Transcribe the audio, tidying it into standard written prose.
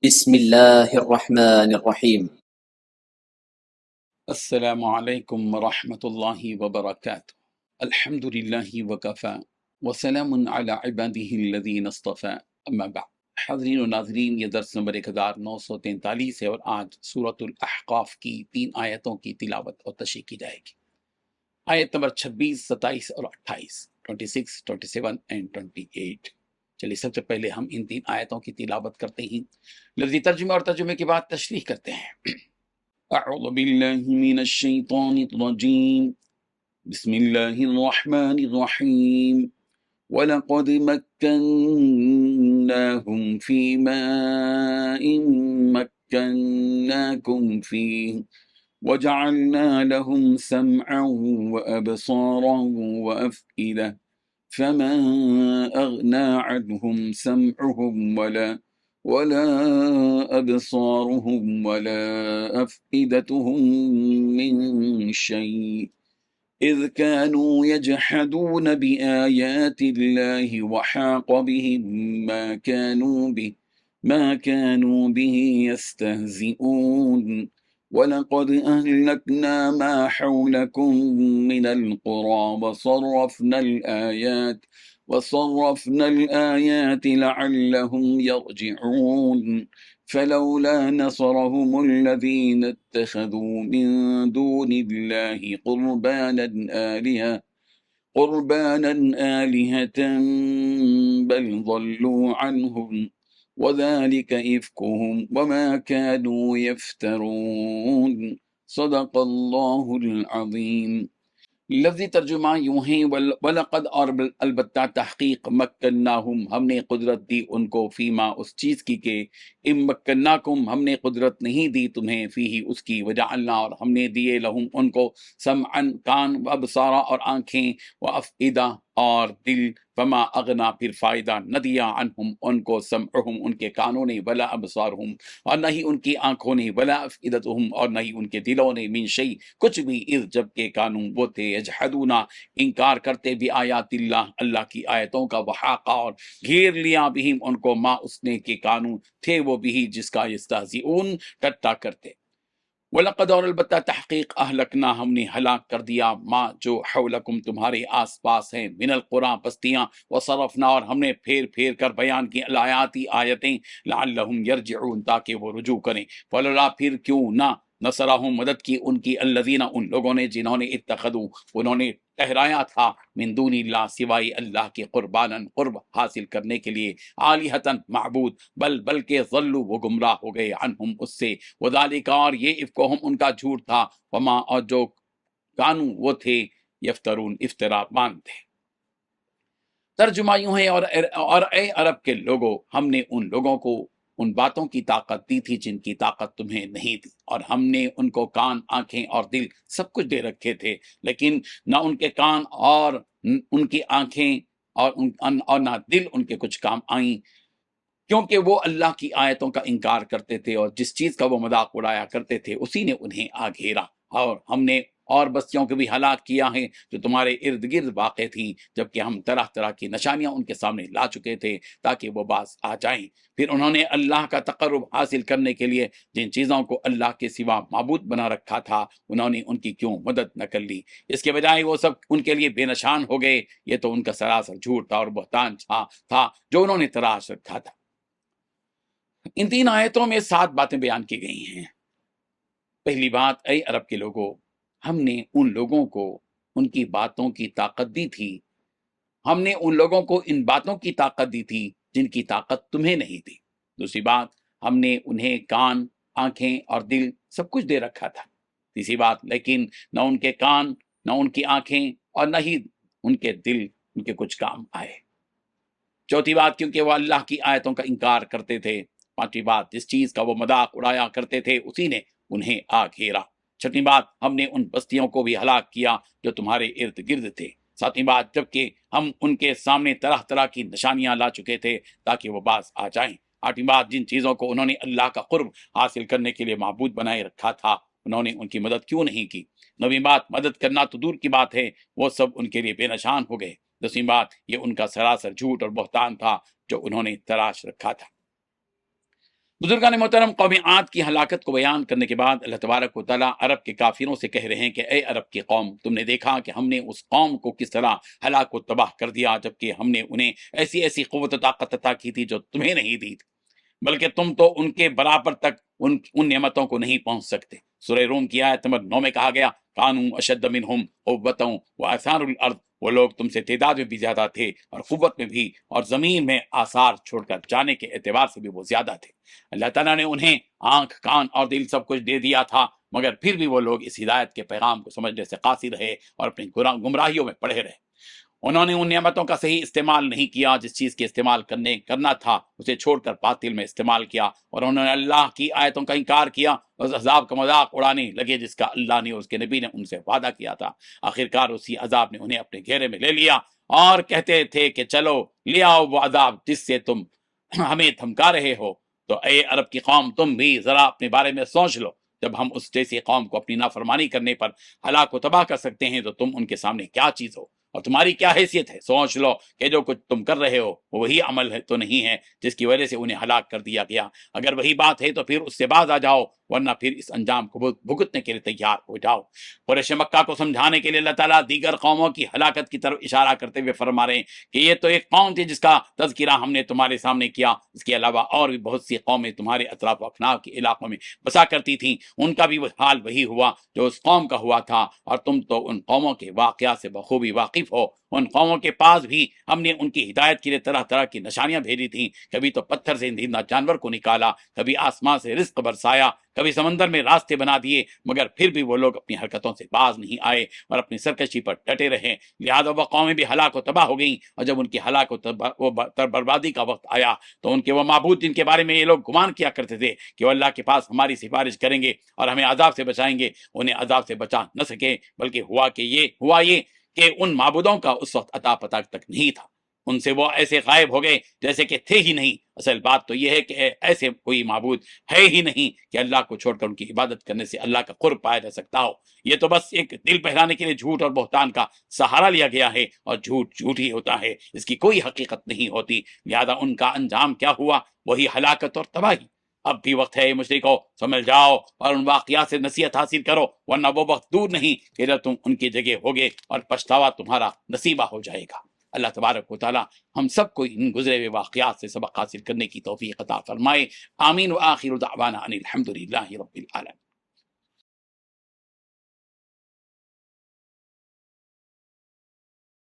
بسم الله الرحمن الرحيم. السلام علیکم ورحمۃ اللہ وبرکاتہ۔ الحمد للہ وکفا وسلام علی عبادہ الذین اصطفى، اما بعد۔ حاضرین و ناظرین، یہ درس نمبر 1943 ہے اور آج سورۃ الاحقاف کی 3 آیتوں کی تلاوت اور تشریح کی جائے گی۔ آیت نمبر 26، 27 اور 28، 26، 27 اینڈ 28۔ چلیے سب سے پہلے ہم ان 3 آیتوں کی تلاوت کرتے ہیں، لفظی ترجمہ اور ترجمے کے بعد تشریح کرتے ہیں۔ اعوذ باللہ من الشیطان الرجیم، بسم اللہ الرحمن الرحیم۔ وَلَقَدْ مَكَّنَّاهُمْ فِي مَاءٍ مَكَّنَّاكُمْ فِيهِ وَجَعَلْنَا لَهُمْ سَمْعًا وَأَبْصَارًا وَأَفْئِدَةً فَمَا أَغْنَى عَنْهُمْ سَمْعُهُمْ ولا أبصارهم ولا أفئدتهم من شيء إذ كانوا يجحدون بآيات الله وحاق بهم ما كانوا به يستهزئون ولقد أهلكنا ما حولكم من القرى وصرفنا الآيات لعلهم يرجعون فلولا نصرهم الذين اتخذوا من دون الله قربانا آلهة بل ضلوا عنهم وذلك إفكهم وما كانوا يفترون صدق اللہ العظیم۔ لفظی ترجمہ یوں ہیں، وَلَقَدْ اور البتہ تحقیق، مکناہم ہم نے قدرت دی ان کو، فیما اس چیز کی کہ مکناکم ہم نے قدرت نہیں دی تمہیں، فیہ اس کی، وجعلنا اور ہم نے دیے لہم ان کو، سمعن کان، وابصارا اور آنکھیں، وافئدہ اور دل، فما اغنا پھر فائدہ نہ دیا، عنہم ان کو، سمعہم ان کے کانوں نے، ولا ابصارہم اور نہ ہی ان کی آنکھوں نے، ولا افئدتہم اور نہ ہی ان کے دلوں نے، من شیء کچھ بھی، اذ جب کہ کانوں وہ تھے، یجحدون انکار کرتے، بھی آیات اللہ اللہ کی آیتوں کا، وحاقہ اور گھیر لیا، بہم ان کو، ما اس نے کہ کانوں تھے وہ بھی جس کا، یستہزئون ٹٹا کرتے۔ وَلَقَدْ اور البتہ تحقیق، اہلکنا ہم نے ہلاک کر دیا، ما جو حولکم تمہارے آس پاس ہیں، من القریٰ بستیاں، وصرفنا اور ہم نے پھیر پھیر کر بیان کی، الآیاتی آیتیں، لعلہم یرجعون تاکہ وہ رجوع کریں، فلولا پھر کیوں نہ، نصرہم مدد کی ان کی، الذین ان لوگوں نے، جنہوں نے اتخذوا انہوں نے ٹھہرایا تھا، من دون اللہ سوائے اللہ کے، قربانا قرب حاصل کرنے کے لیے، آلہتاً معبود، بلکہ ضلوا وہ گمراہ ہو گئے، عنہم اس سے، وذالک اور یہ، افکہم ان کا جھوٹ تھا، وما اور جو کانوں وہ تھے، یفترون افترا باندھتے۔ ترجمہ یوں ہے، اور اے عرب کے لوگوں، ہم نے ان لوگوں کو ان باتوں کی طاقت دی تھی جن کی طاقت تمہیں نہیں دی، اور ہم نے ان کو کان، آنکھیں اور دل سب کچھ دے رکھے تھے، لیکن نہ ان کے کان اور ان کی آنکھیں اور نہ دل ان کے کچھ کام آئیں، کیونکہ وہ اللہ کی آیتوں کا انکار کرتے تھے، اور جس چیز کا وہ مذاق اڑایا کرتے تھے اسی نے انہیں آ گھیرا۔ اور ہم نے اور بستیوں کو بھی ہلاک کیا ہے جو تمہارے ارد گرد واقع تھیں، جبکہ ہم طرح طرح کی نشانیاں ان کے سامنے لا چکے تھے تاکہ وہ باز آ جائیں۔ پھر انہوں نے اللہ کا تقرب حاصل کرنے کے لیے جن چیزوں کو اللہ کے سوا معبود بنا رکھا تھا، انہوں نے ان کی کیوں مدد نہ کر لی، اس کے بجائے وہ سب ان کے لیے بے نشان ہو گئے۔ یہ تو ان کا سراسر جھوٹ تھا اور بہتان تھا جو انہوں نے تراش رکھا تھا۔ ان 3 آیتوں میں 7 باتیں بیان کی گئی ہیں۔ پہلی بات، اے عرب کے لوگوں، ہم نے ان لوگوں کو ان کی باتوں کی طاقت دی تھی، ہم نے ان لوگوں کو ان باتوں کی طاقت دی تھی جن کی طاقت تمہیں نہیں دی۔ دوسری بات، ہم نے انہیں کان، آنکھیں اور دل سب کچھ دے رکھا تھا۔ تیسری بات، لیکن نہ ان کے کان، نہ ان کی آنکھیں اور نہ ہی ان کے دل ان کے کچھ کام آئے۔ چوتھی بات، کیونکہ وہ اللہ کی آیتوں کا انکار کرتے تھے۔ پانچویں بات، جس چیز کا وہ مذاق اڑایا کرتے تھے اسی نے انہیں آ گھیرا۔ چھٹی بات، ہم نے ان بستیوں کو بھی ہلاک کیا جو تمہارے ارد گرد تھے۔ ساتویں بات، جبکہ ہم ان کے سامنے طرح طرح کی نشانیاں لا چکے تھے تاکہ وہ باز آ جائیں۔ آٹھویں بات، جن چیزوں کو انہوں نے اللہ کا قرب حاصل کرنے کے لیے معبود بنائے رکھا تھا انہوں نے ان کی مدد کیوں نہیں کی۔ نویں بات، مدد کرنا تو دور کی بات ہے، وہ سب ان کے لیے بے نشان ہو گئے۔ 10ویں بات، یہ ان کا سراسر جھوٹ اور بہتان تھا جو انہوں نے تراش رکھا تھا۔ بزرگان محترم، قوم عاد کی ہلاکت کو بیان کرنے کے بعد اللہ تبارک و تعالیٰ عرب کے کافروں سے کہہ رہے ہیں کہ اے عرب کی قوم، تم نے دیکھا کہ ہم نے اس قوم کو کس طرح ہلاک و تباہ کر دیا، جبکہ ہم نے انہیں ایسی ایسی قوت و طاقت عطا کی تھی جو تمہیں نہیں دی تھی، بلکہ تم تو ان کے برابر تک ان نعمتوں کو نہیں پہنچ سکتے۔ سورہ روم کی آیت نمبر 9 میں کہا گیا کانوا اشد منہم قوۃ واثاروا الارض، وہ لوگ تم سے تعداد میں بھی زیادہ تھے اور قوت میں بھی، اور زمین میں آثار چھوڑ کر جانے کے اعتبار سے بھی وہ زیادہ تھے۔ اللہ تعالیٰ نے انہیں آنکھ، کان اور دل سب کچھ دے دیا تھا، مگر پھر بھی وہ لوگ اس ہدایت کے پیغام کو سمجھنے سے قاصر رہے اور اپنی گمراہیوں میں پڑے رہے۔ انہوں نے ان نعمتوں کا صحیح استعمال نہیں کیا، جس چیز کے استعمال کرنا تھا اسے چھوڑ کر باطل میں استعمال کیا، اور انہوں نے اللہ کی آیتوں کا انکار کیا، اس عذاب کا مذاق اڑانے لگے جس کا اللہ نے، اس کے نبی نے ان سے وعدہ کیا تھا۔ آخرکار اسی عذاب نے انہیں اپنے گھیرے میں لے لیا، اور کہتے تھے کہ چلو لے آؤ وہ عذاب جس سے تم ہمیں دھمکا رہے ہو۔ تو اے عرب کی قوم، تم بھی ذرا اپنے بارے میں سوچ لو، جب ہم اس جیسی قوم کو اپنی نافرمانی کرنے پر ہلاک و تباہ کر سکتے ہیں تو تم ان کے سامنے کیا چیز ہو، اور تمہاری کیا حیثیت ہے۔ سوچ لو کہ جو کچھ تم کر رہے ہو وہ وہی عمل ہے تو نہیں ہے جس کی وجہ سے انہیں ہلاک کر دیا گیا۔ اگر وہی بات ہے تو پھر اس سے باز آ جاؤ، ورنہ پھر اس انجام کو بھگتنے کے لیے تیار ہو جاؤ۔ قریش مکہ کو سمجھانے کے لیے اللہ تعالیٰ دیگر قوموں کی ہلاکت کی طرف اشارہ کرتے ہوئے فرما رہے ہیں کہ یہ تو ایک قوم تھی جس کا تذکرہ ہم نے تمہارے سامنے کیا، اس کے علاوہ اور بھی بہت سی قومیں تمہارے اطراف و اکناف کے علاقوں میں بسا کرتی تھیں، ان کا بھی حال وہی ہوا جو اس قوم کا ہوا تھا، اور تم تو ان قوموں کے واقعات سے بخوبی واقف ہو۔ ان قوموں کے پاس بھی ہم نے ان کی ہدایت کے لیے طرح طرح کی نشانیاں بھیجی تھیں، کبھی تو پتھر سے زندہ جانور کو نکالا، کبھی آسمان سے رزق برسایا، کبھی سمندر میں راستے بنا دیے، مگر پھر بھی وہ لوگ اپنی حرکتوں سے باز نہیں آئے اور اپنی سرکشی پر ڈٹے رہے، لہذا وہ قومیں بھی ہلاک و تباہ ہو گئیں۔ اور جب ان کی ہلاک و بربادی کا وقت آیا تو ان کے وہ معبود جن کے بارے میں یہ لوگ گمان کیا کرتے تھے کہ وہ اللہ کے پاس ہماری سفارش کریں گے اور ہمیں عذاب سے بچائیں گے، انہیں عذاب سے بچا نہ سکے، بلکہ ہوا یہ کہ ان معبودوں کا اس وقت عطا پتہ تک نہیں تھا، ان سے وہ ایسے غائب ہو گئے جیسے کہ تھے ہی نہیں۔ اصل بات تو یہ ہے کہ ایسے کوئی معبود ہے ہی نہیں کہ اللہ کو چھوڑ کر ان کی عبادت کرنے سے اللہ کا قرب پایا جا سکتا ہو۔ یہ تو بس ایک دل بہلانے کے لیے جھوٹ اور بہتان کا سہارا لیا گیا ہے، اور جھوٹ جھوٹ ہی ہوتا ہے، اس کی کوئی حقیقت نہیں ہوتی، لہذا ان کا انجام کیا ہوا؟ وہی ہلاکت اور تباہی۔ اب بھی وقت ہے مشرکو، سمجھ جاؤ اور ان واقعات سے نصیحت حاصل کرو، ورنہ وہ وقت دور نہیں کہ جب تم ان کی جگہ ہوگے اور پچھتاوا تمہارا نصیبہ ہو جائے گا۔ اللہ تبارک و تعالی ہم سب کو ان گزرے ہوئے واقعات سے سبق حاصل کرنے کی توفیق عطا فرمائے۔ آمین۔ وآخر دعوانا ان الحمد للہ رب العالمین۔